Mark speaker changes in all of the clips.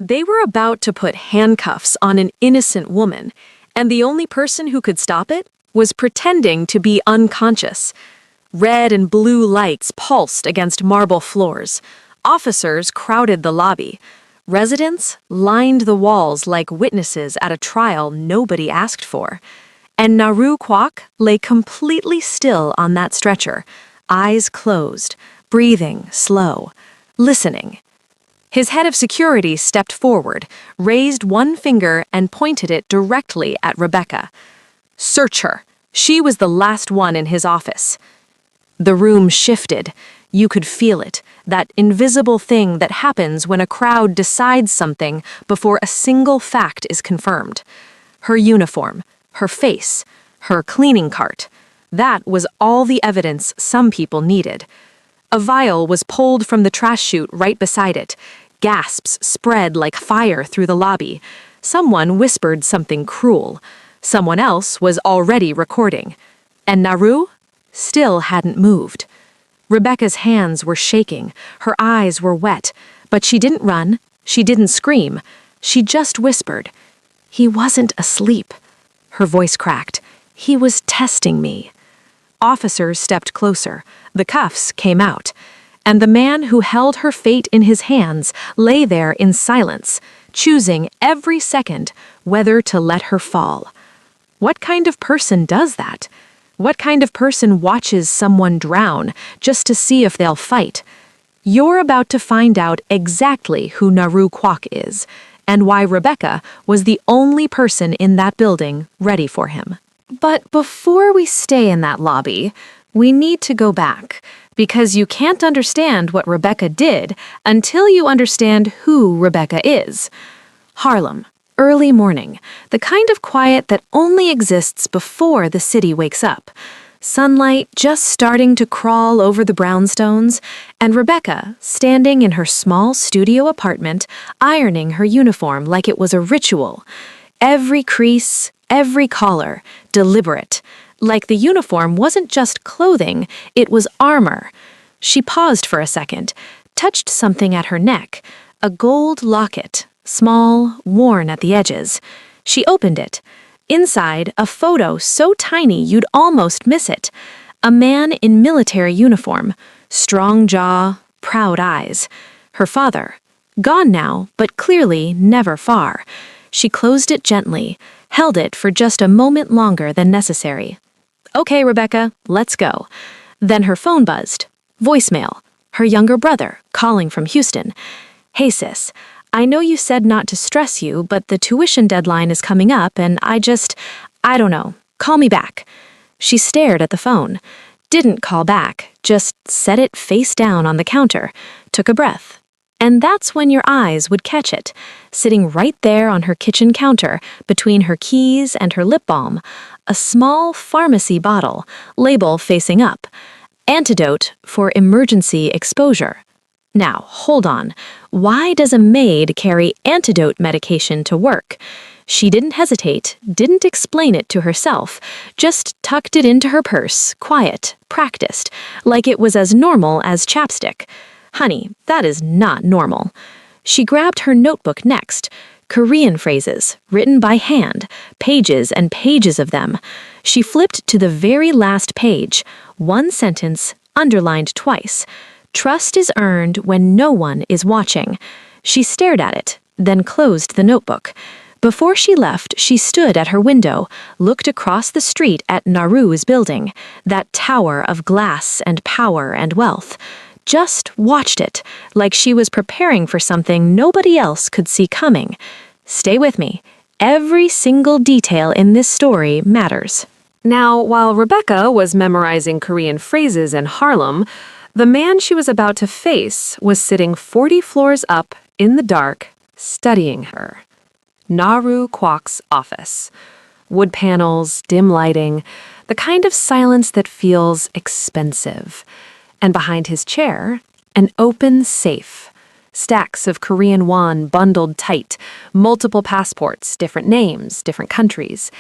Speaker 1: They were about to put handcuffs on an innocent woman, and the only person who could stop it was pretending to be unconscious. Red and blue lights pulsed against marble floors. Officers crowded the lobby. Residents lined the walls like witnesses at a trial nobody asked for. And Naru Kwok lay completely still on that stretcher, eyes closed, breathing slow, listening. His head of security stepped forward, raised one finger and pointed it directly at Rebecca. Search her. She was the last one in his office. The room shifted. You could feel it, that invisible thing that happens when a crowd decides something before a single fact is confirmed. Her uniform, her face, her cleaning cart. That was all the evidence some people needed. A vial was pulled from the trash chute right beside it. Gasps spread like fire through the lobby. Someone whispered something cruel. Someone else was already recording. And Naru still hadn't moved. Rebecca's hands were shaking, her eyes were wet, but she didn't run, she didn't scream. She just whispered, "He wasn't asleep." Her voice cracked. "He was testing me." Officers stepped closer. The cuffs came out. And the man who held her fate in his hands lay there in silence, choosing every second whether to let her fall. What kind of person does that? What kind of person watches someone drown just to see if they'll fight? You're about to find out exactly who Naru Kwok is, and why Rebecca was the only person in that building ready for him. But before we stay in that lobby, we need to go back, because you can't understand what Rebecca did until you understand who Rebecca is. Harlem, early morning, the kind of quiet that only exists before the city wakes up. Sunlight just starting to crawl over the brownstones, and Rebecca standing in her small studio apartment, ironing her uniform like it was a ritual. Every crease, every collar, deliberate. Like the uniform wasn't just clothing, it was armor. She paused for a second, touched something at her neck, a gold locket, small, worn at the edges. She opened it. Inside, a photo so tiny you'd almost miss it. A man in military uniform, strong jaw, proud eyes. Her father, gone now, but clearly never far. She closed it gently, held it for just a moment longer than necessary. "Okay, Rebecca, let's go." Then her phone buzzed. Voicemail. Her younger brother, calling from Houston. "Hey sis, I know you said not to stress you, but the tuition deadline is coming up and I don't know. Call me back." She stared at the phone. Didn't call back, just set it face down on the counter, took a breath. And that's when your eyes would catch it, sitting right there on her kitchen counter, between her keys and her lip balm, a small pharmacy bottle, label facing up. Antidote for emergency exposure. Now, hold on. Why does a maid carry antidote medication to work? She didn't hesitate, didn't explain it to herself, just tucked it into her purse, quiet, practiced, like it was as normal as chapstick. Honey, that is not normal. She grabbed her notebook next. Korean phrases, written by hand, pages and pages of them. She flipped to the very last page, one sentence, underlined twice. "Trust is earned when no one is watching." She stared at it, then closed the notebook. Before she left, she stood at her window, looked across the street at Naru's building, that tower of glass and power and wealth. Just watched it, like she was preparing for something nobody else could see coming. Stay with me. Every single detail in this story matters. Now, while Rebecca was memorizing Korean phrases in Harlem, the man she was about to face was sitting 40 floors up in the dark, studying her. Naru Kwok's office. Wood panels, dim lighting, the kind of silence that feels expensive. And behind his chair, an open safe. Stacks of Korean won bundled tight, multiple passports, different names, different countries.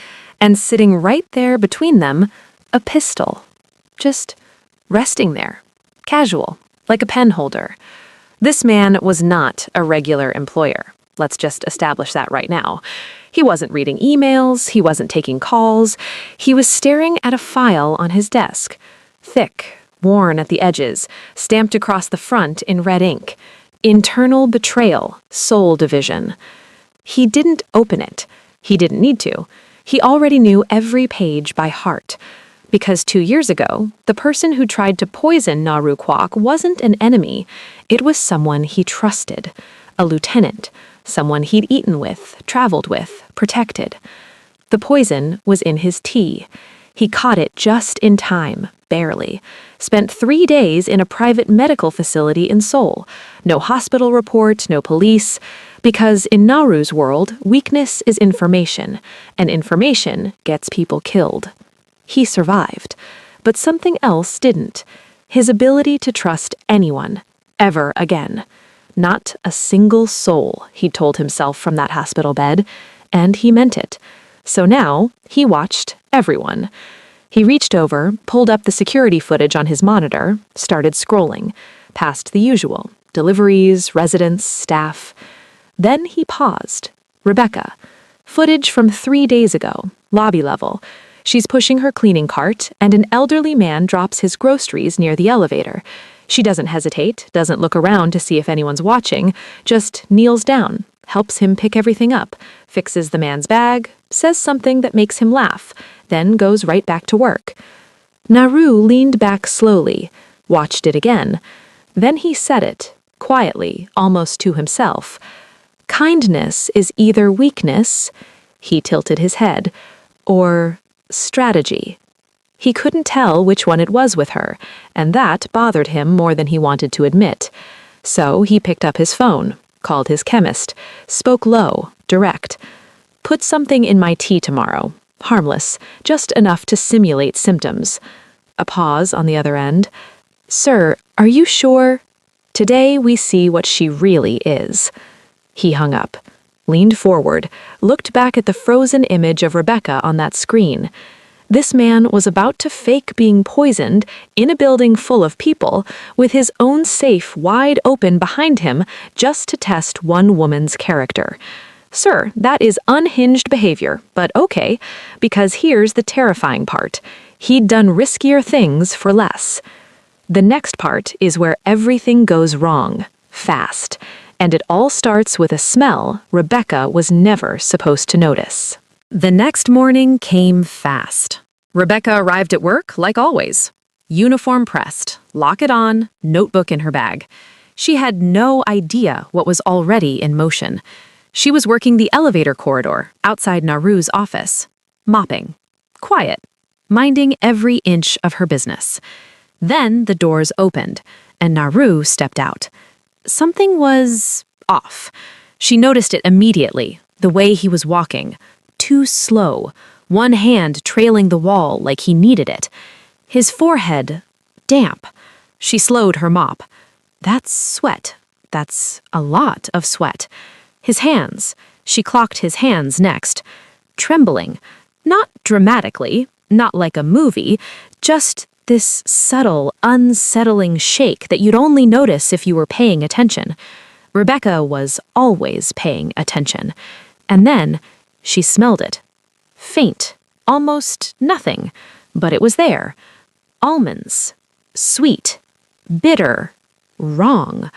Speaker 1: And sitting right there between them, a pistol. Just resting there, casual, like a pen holder. This man was not a regular employer. Let's just establish that right now. He wasn't reading emails, he wasn't taking calls, he was staring at a file on his desk. Thick, worn at the edges, stamped across the front in red ink. Internal betrayal, soul division. He didn't open it. He didn't need to. He already knew every page by heart. Because 2 years ago, the person who tried to poison Naru Kwok wasn't an enemy. It was someone he trusted. A lieutenant. Someone he'd eaten with, traveled with, protected. The poison was in his tea. He caught it just in time, barely. Spent 3 days in a private medical facility in Seoul. No hospital report, no police. Because in Naru's world, weakness is information, and information gets people killed. He survived, but something else didn't. His ability to trust anyone, ever again. Not a single soul, he told himself from that hospital bed, and he meant it. So now, he watched everyone. He reached over, pulled up the security footage on his monitor, started scrolling, past the usual, deliveries, residents, staff. Then he paused. Rebecca. Footage from 3 days ago, lobby level. She's pushing her cleaning cart, and an elderly man drops his groceries near the elevator. She doesn't hesitate, doesn't look around to see if anyone's watching, just kneels down, helps him pick everything up, fixes the man's bag, says something that makes him laugh, then goes right back to work. Naru leaned back slowly, watched it again. Then he said it, quietly, almost to himself. Kindness is either weakness, he tilted his head, or strategy. He couldn't tell which one it was with her, and that bothered him more than he wanted to admit. So he picked up his phone, called his chemist, spoke low, direct. Put something in my tea tomorrow. Harmless, just enough to simulate symptoms. A pause on the other end. Sir, are you sure? Today we see what she really is. He hung up, leaned forward, looked back at the frozen image of Rebecca on that screen. This man was about to fake being poisoned in a building full of people with his own safe wide open behind him just to test one woman's character. Sir, that is unhinged behavior, but okay, because here's the terrifying part. He'd done riskier things for less. The next part is where everything goes wrong, fast, and it all starts with a smell Rebecca was never supposed to notice. The next morning came fast. Rebecca arrived at work like always. Uniform pressed, locket on, notebook in her bag. She had no idea what was already in motion. She was working the elevator corridor outside Naru's office, mopping, quiet, minding every inch of her business. Then the doors opened, and Naru stepped out. Something was off. She noticed it immediately, the way he was walking. Too slow, one hand trailing the wall like he needed it. His forehead damp. She slowed her mop. That's sweat. That's a lot of sweat. His hands. She clocked his hands next. Trembling. Not dramatically, not like a movie, just this subtle, unsettling shake that you'd only notice if you were paying attention. Rebecca was always paying attention. And then she smelled it. Faint, almost nothing, but it was there. Almonds. Sweet. Bitter. Wrong.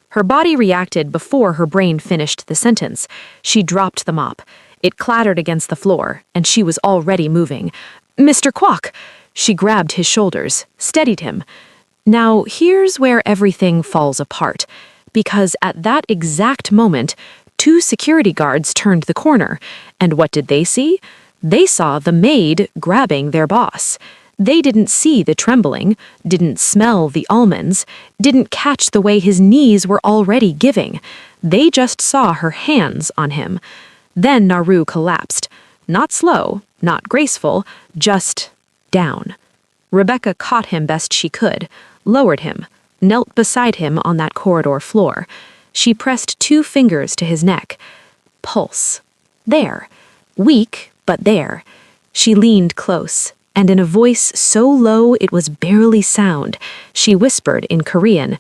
Speaker 1: Her body reacted before her brain finished the sentence. She dropped the mop. It clattered against the floor, and she was already moving. Mr. Kwok! She grabbed his shoulders, steadied him. Now, here's where everything falls apart, because at that exact moment, 2 security guards turned the corner, and what did they see? They saw the maid grabbing their boss. They didn't see the trembling, didn't smell the almonds, didn't catch the way his knees were already giving. They just saw her hands on him. Then Naru collapsed. Not slow, not graceful, just down. Rebecca caught him best she could, lowered him, knelt beside him on that corridor floor. She pressed 2 fingers to his neck. Pulse. There. Weak, but there. She leaned close, and in a voice so low it was barely sound, she whispered in Korean,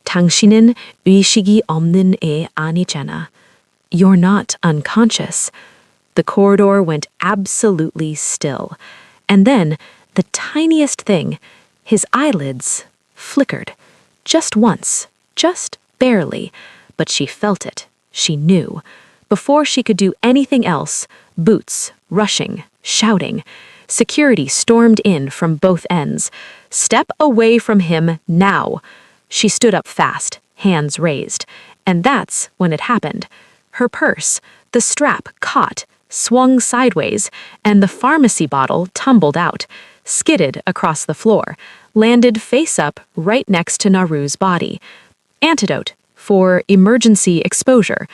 Speaker 1: 당신은 의식이 없는 애 아니잖아. "You're not unconscious." The corridor went absolutely still. And then, the tiniest thing, his eyelids flickered. Just once, just barely. But she felt it. She knew. Before she could do anything else, boots, rushing, shouting. Security stormed in from both ends. "Step away from him now." She stood up fast, hands raised. And that's when it happened. Her purse, the strap caught, swung sideways, and the pharmacy bottle tumbled out, skidded across the floor, landed face up right next to Naru's body. Antidote for emergency exposure.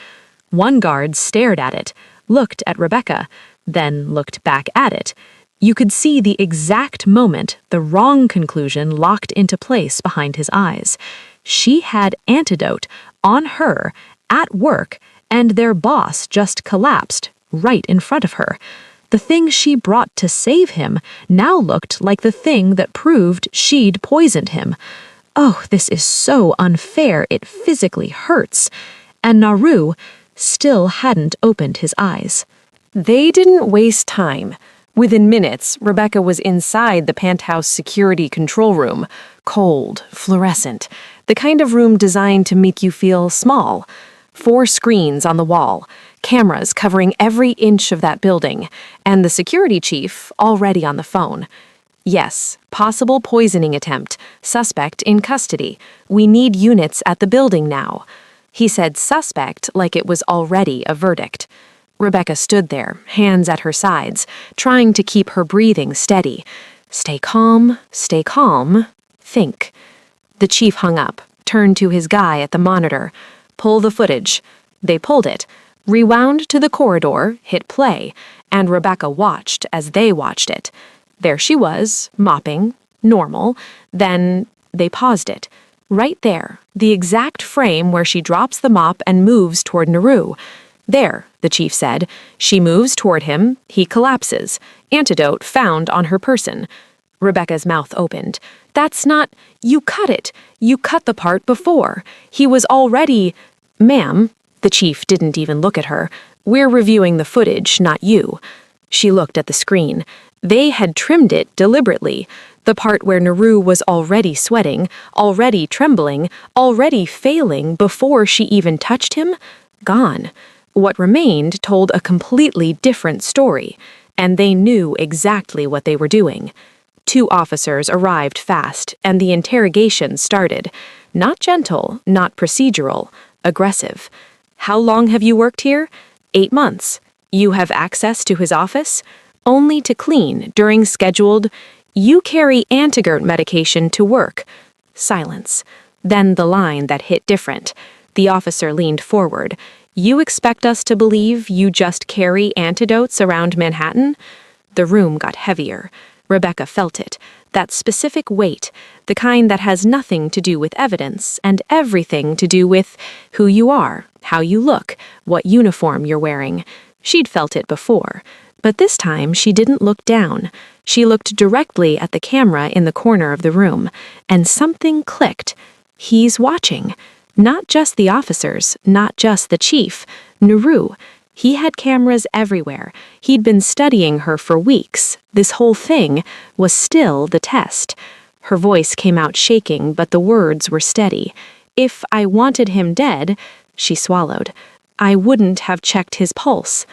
Speaker 1: One guard stared at it, looked at Rebecca, then looked back at it. You could see the exact moment the wrong conclusion locked into place behind his eyes. She had antidote on her, at work, and their boss just collapsed right in front of her. The thing she brought to save him now looked like the thing that proved she'd poisoned him. Oh, this is so unfair, it physically hurts. And Naru still hadn't opened his eyes.
Speaker 2: They didn't waste time. Within minutes, Rebecca was inside the penthouse security control room, cold, fluorescent, the kind of room designed to make you feel small. 4 screens on the wall, cameras covering every inch of that building, and the security chief already on the phone. "Yes, possible poisoning attempt, suspect in custody. We need units at the building now." He said suspect like it was already a verdict. Rebecca stood there, hands at her sides, trying to keep her breathing steady. Stay calm, think. The chief hung up, turned to his guy at the monitor. "Pull the footage." They pulled it, rewound to the corridor, hit play, and Rebecca watched as they watched it. There she was, mopping, normal. Then they paused it. Right there, the exact frame where she drops the mop and moves toward Naru. "There," the chief said. She moves toward him. He collapses. Antidote found on her person. Rebecca's mouth opened. "That's not... You cut it. You cut the part before. He was already... Ma'am," the chief didn't even look at her. "We're reviewing the footage, not you." She looked at the screen. They had trimmed it deliberately. The part where Naru was already sweating, already trembling, already failing before she even touched him, gone. What remained told a completely different story, and they knew exactly what they were doing. 2 officers arrived fast, and the interrogation started. Not gentle, not procedural, aggressive. "How long have you worked here?" 8 months. "You have access to his office?" "Only to clean during scheduled..." "You carry antidote medication to work." Silence. Then the line that hit different. The officer leaned forward. "You expect us to believe you just carry antidotes around Manhattan?" The room got heavier. Rebecca felt it. That specific weight, the kind that has nothing to do with evidence and everything to do with who you are, how you look, what uniform you're wearing. She'd felt it before. But this time she didn't look down. She looked directly at the camera in the corner of the room, and something clicked. He's watching. Not just the officers, not just the chief. Naru. He had cameras everywhere. He'd been studying her for weeks. This whole thing was still the test. Her voice came out shaking, but the words were steady. "If I wanted him dead," she swallowed, "I wouldn't have checked his pulse."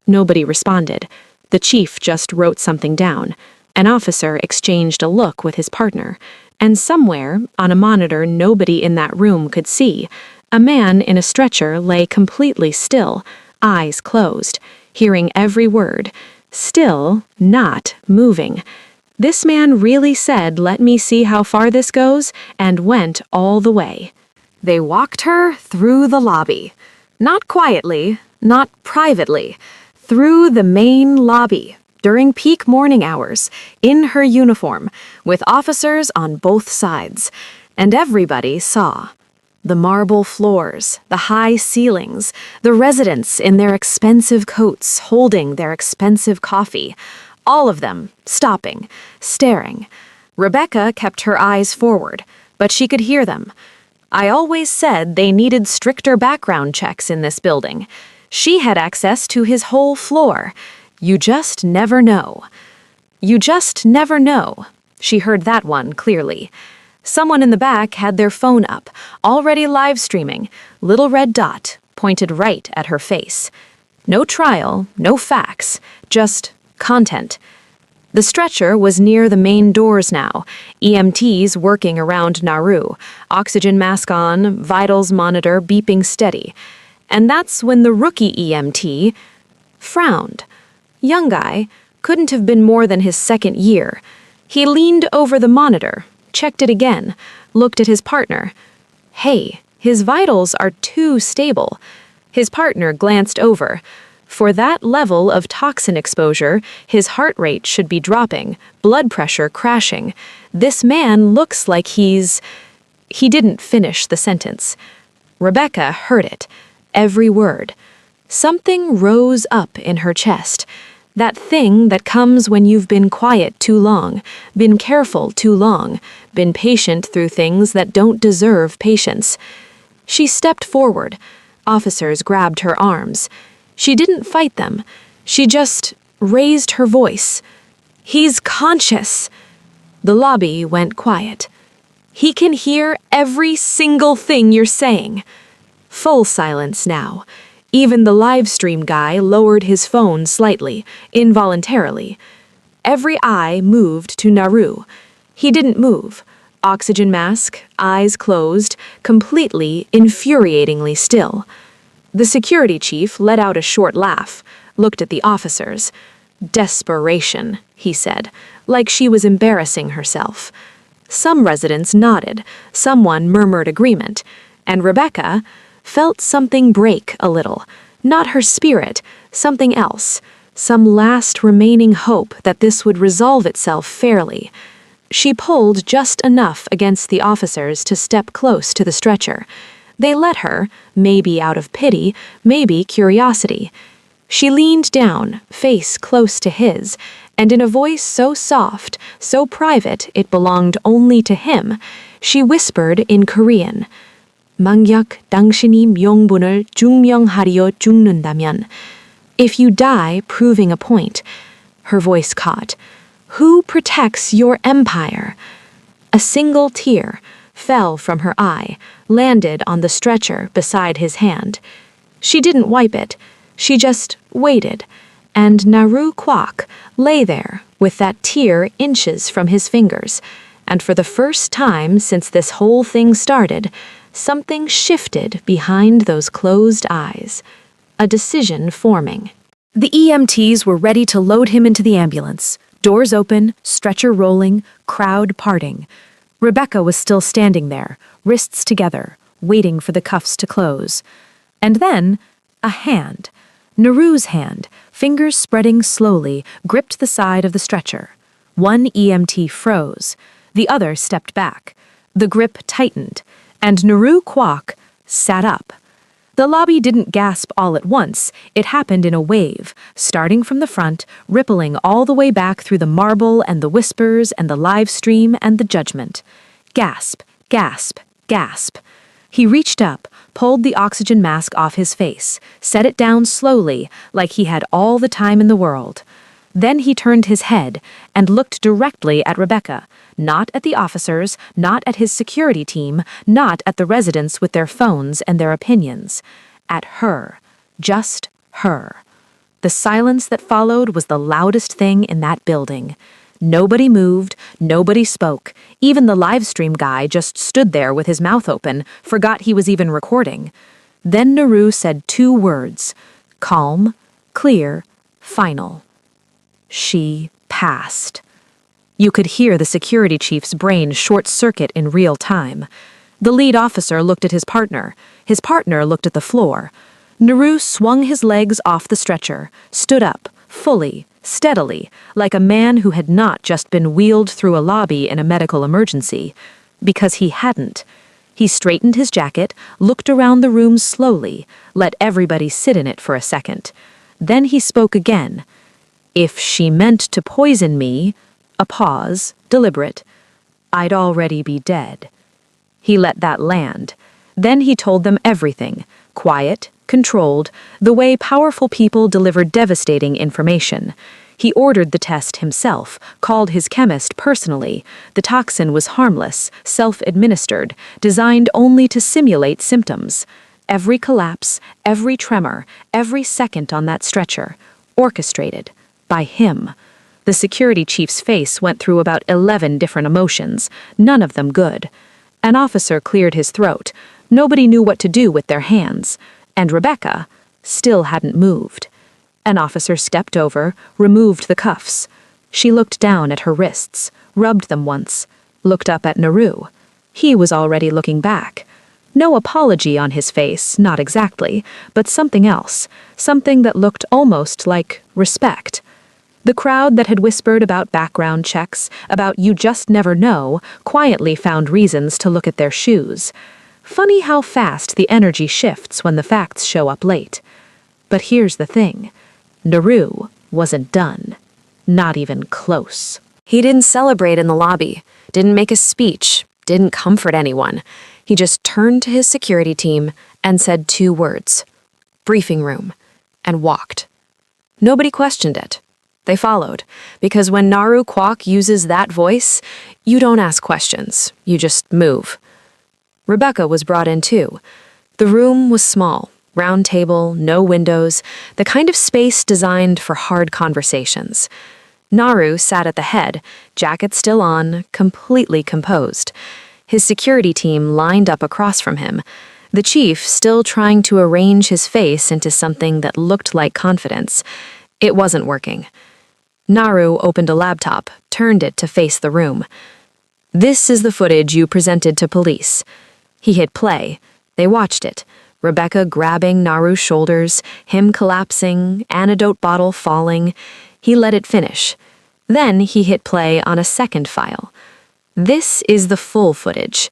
Speaker 2: Nobody responded. The chief just wrote something down. An officer exchanged a look with his partner. And somewhere, on a monitor nobody in that room could see, a man in a stretcher lay completely still, eyes closed, hearing every word, still not moving. This man really said, "Let me see how far this goes," and went all the way. They walked her through the lobby. Not quietly, not privately. Through the main lobby, during peak morning hours, in her uniform, with officers on both sides. And everybody saw. The marble floors, the high ceilings, the residents in their expensive coats holding their expensive coffee, all of them stopping, staring. Rebecca kept her eyes forward, but she could hear them. "I always said they needed stricter background checks in this building."
Speaker 1: She had access to his whole floor. You just never know. You just never know. She heard that one clearly. Someone in the back had their phone up, already live streaming, little red dot pointed right at her face. No trial, no facts, just content. The stretcher was near the main doors now, EMTs working around Naru, oxygen mask on, vitals monitor beeping steady. And that's when the rookie EMT frowned. Young guy, couldn't have been more than his second year. He leaned over the monitor, checked it again, looked at his partner. Hey, his vitals are too stable. His partner glanced over. For that level of toxin exposure, his heart rate should be dropping, blood pressure crashing. This man looks like He didn't finish the sentence. Rebecca heard it, every word. Something rose up in her chest. That thing that comes when you've been quiet too long, been careful too long, been patient through things that don't deserve patience. She stepped forward. Officers grabbed her arms. She didn't fight them. She just raised her voice. He's conscious. The lobby went quiet. He can hear every single thing you're saying. Full silence now. Even the live stream guy lowered his phone slightly, involuntarily. Every eye moved to Naru. He didn't move. Oxygen mask, eyes closed, completely, infuriatingly still. The security chief let out a short laugh, looked at the officers. Desperation, he said, like she was embarrassing herself. Some residents nodded, someone murmured agreement, and Rebecca felt something break a little. Not her spirit, something else. Some last remaining hope that this would resolve itself fairly. She pulled just enough against the officers to step close to the stretcher. They let her, maybe out of pity, maybe curiosity. She leaned down, face close to his, and in a voice so soft, so private it belonged only to him, she whispered in Korean, "만약 당신이 명분을 증명하려 죽는다면." If you die proving a point, her voice caught. Who protects your empire? A single tear fell from her eye, landed on the stretcher beside his hand. She didn't wipe it. She just waited, and Naru Kwok lay there with that tear inches from his fingers, and for the first time since this whole thing started, something shifted behind those closed eyes. A decision forming. The EMTs were ready to load him into the ambulance. Doors open, stretcher rolling, crowd parting. Rebecca was still standing there, wrists together, waiting for the cuffs to close. And then, a hand. Naru's hand, fingers spreading slowly, gripped the side of the stretcher. One EMT froze. The other stepped back. The grip tightened, and Naru Kwok sat up. The lobby didn't gasp all at once. It happened in a wave, starting from the front, rippling all the way back through the marble and the whispers and the live stream and the judgment. Gasp, gasp, gasp. He reached up, pulled the oxygen mask off his face, set it down slowly, like he had all the time in the world. Then he turned his head and looked directly at Rebecca, not at the officers, not at his security team, not at the residents with their phones and their opinions. At her. Just her. The silence that followed was the loudest thing in that building. Nobody moved, nobody spoke. Even the live stream guy just stood there with his mouth open, forgot he was even recording. Then Naru said 2 words. Calm, clear, final. She passed. You could hear the security chief's brain short-circuit in real time. The lead officer looked at his partner. His partner looked at the floor. Naru swung his legs off the stretcher, stood up, fully, steadily, like a man who had not just been wheeled through a lobby in a medical emergency. Because he hadn't. He straightened his jacket, looked around the room slowly, let everybody sit in it for a second. Then he spoke again. If she meant to poison me, a pause, deliberate, I'd already be dead. He let that land. Then he told them everything, quiet,
Speaker 2: controlled, the way powerful people deliver devastating information. He ordered the test himself, called his chemist personally. The toxin was harmless, self-administered, designed only to simulate symptoms. Every collapse, every tremor, every second on that stretcher, orchestrated by him. The security chief's face went through about 11 different emotions, none of them good. An officer cleared his throat. Nobody knew what to do with their hands. And Rebecca still hadn't moved. An officer stepped over, removed the cuffs. She looked down at her wrists, rubbed them once, looked up at Naru. He was already looking back. No apology on his face, not exactly, but something else, something that looked almost like respect. The crowd that had whispered about background checks, about you just never know, quietly found reasons to look at their shoes. Funny how fast the energy shifts when the facts show up late. But here's the thing. Naru wasn't done. Not even close.
Speaker 1: He didn't celebrate in the lobby, didn't make a speech, didn't comfort anyone. He just turned to his security team and said 2 words, "Briefing room," and walked. Nobody questioned it. They followed, because when Naru Kwok uses that voice, you don't ask questions, you just move. Rebecca was brought in too. The room was small, round table, no windows, the kind of space designed for hard conversations. Naru sat at the head, jacket still on, completely composed. His security team lined up across from him, the chief still trying to arrange his face into something that looked like confidence. It wasn't working. Naru opened a laptop, turned it to face the room. "This is the footage you presented to police." He hit play. They watched it. Rebecca grabbing Naru's shoulders, him collapsing, antidote bottle falling. He let it finish. Then he hit play on a second file. This is the full footage.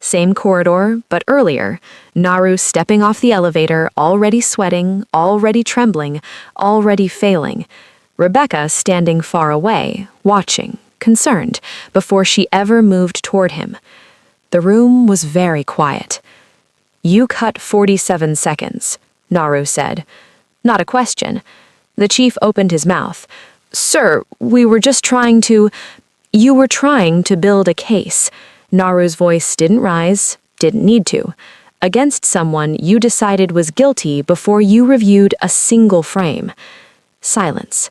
Speaker 1: Same corridor, but earlier. Naru stepping off the elevator, already sweating, already trembling, already failing. Rebecca standing far away, watching, concerned, before she ever moved toward him. The room was very quiet. "You cut 47 seconds, Naru said. Not a question. The chief opened his mouth. "Sir, we were just trying to—" "You were trying to build a case." Naru's voice didn't rise, didn't need to. "Against someone you decided was guilty before you reviewed a single frame." Silence.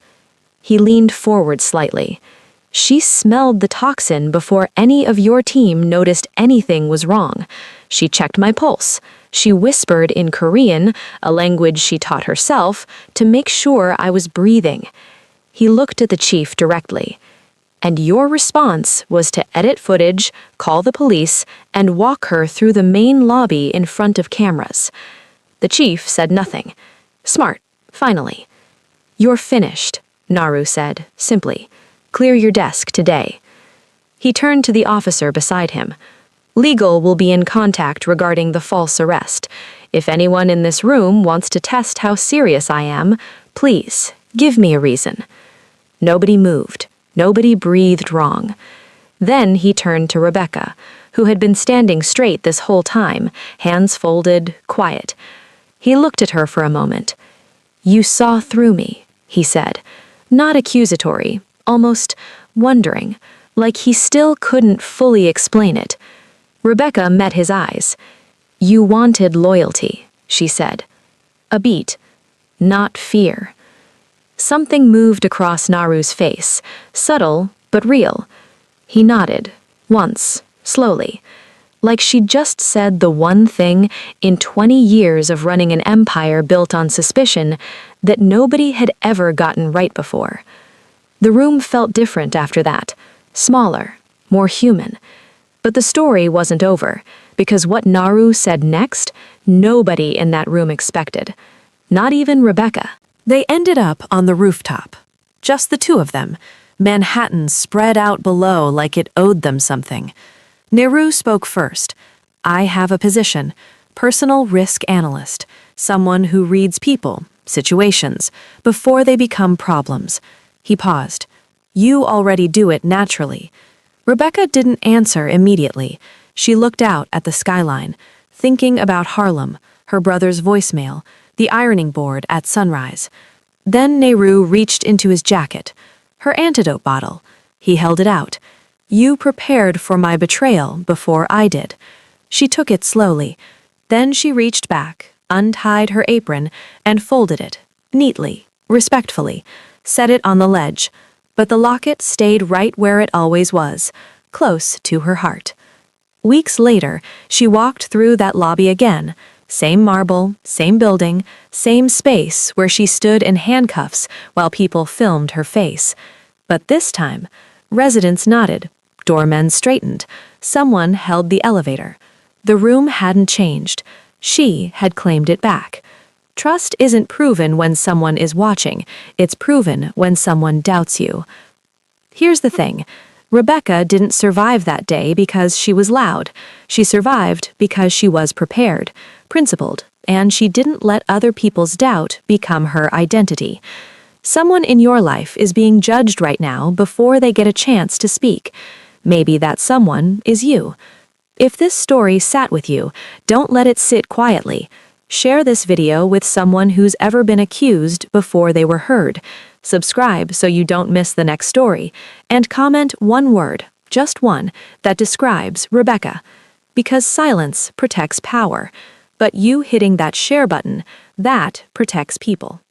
Speaker 1: He leaned forward slightly. "She smelled the toxin before any of your team noticed anything was wrong. She checked my pulse. She whispered in Korean, a language she taught herself, to make sure I was breathing." He looked at the chief directly. "And your response was to edit footage, call the police, and walk her through the main lobby in front of cameras." The chief said nothing. Smart, finally. "You're finished," Naru said, simply. "Clear your desk today." He turned to the officer beside him. "Legal will be in contact regarding the false arrest. If anyone in this room wants to test how serious I am, please, give me a reason." Nobody moved. Nobody breathed wrong. Then he turned to Rebecca, who had been standing straight this whole time, hands folded, quiet. He looked at her for a moment. "You saw through me," he said. Not accusatory, almost wondering, like he still couldn't fully explain it. Rebecca met his eyes. "You wanted loyalty," she said. A beat, not fear. Something moved across Naru's face, subtle but real. He nodded, once, slowly, like she'd just said the one thing in 20 years of running an empire built on suspicion that nobody had ever gotten right before. The room felt different after that, smaller, more human. But the story wasn't over, because what Naru said next, nobody in that room expected. Not even Rebecca.
Speaker 2: They ended up on the rooftop. Just the 2 of them. Manhattan spread out below like it owed them something. Naru spoke first. "I have a position. Personal risk analyst. Someone who reads people, situations, before they become problems." He paused. "You already do it naturally." Rebecca didn't answer immediately. She looked out at the skyline, thinking about Harlem, her brother's voicemail,
Speaker 1: the ironing board at sunrise. Then Nehru reached into his jacket. Her antidote bottle. He held it out. You prepared for my betrayal before I did. She took it slowly. Then she reached back, untied her apron, and folded it, neatly, respectfully, set it on the ledge. But the locket stayed right where it always was, close to her heart. Weeks later, she walked through that lobby again. Same marble, same building, same space where she stood in handcuffs while people filmed her face. But this time, residents nodded, doormen straightened, someone held the elevator. The room hadn't changed. She had claimed it back. Trust isn't proven when someone is watching, it's proven when someone doubts you. Here's the thing. Rebecca didn't survive that day because she was loud. She survived because she was prepared, principled, and she didn't let other people's doubt become her identity. Someone in your life is being judged right now before they get a chance to speak. Maybe that someone is you. If this story sat with you, don't let it sit quietly. Share this video with someone who's ever been accused before they were heard. Subscribe so you don't miss the next story, and comment one word, just one, that describes Rebecca. Because silence protects power, but you hitting that share button, that protects people.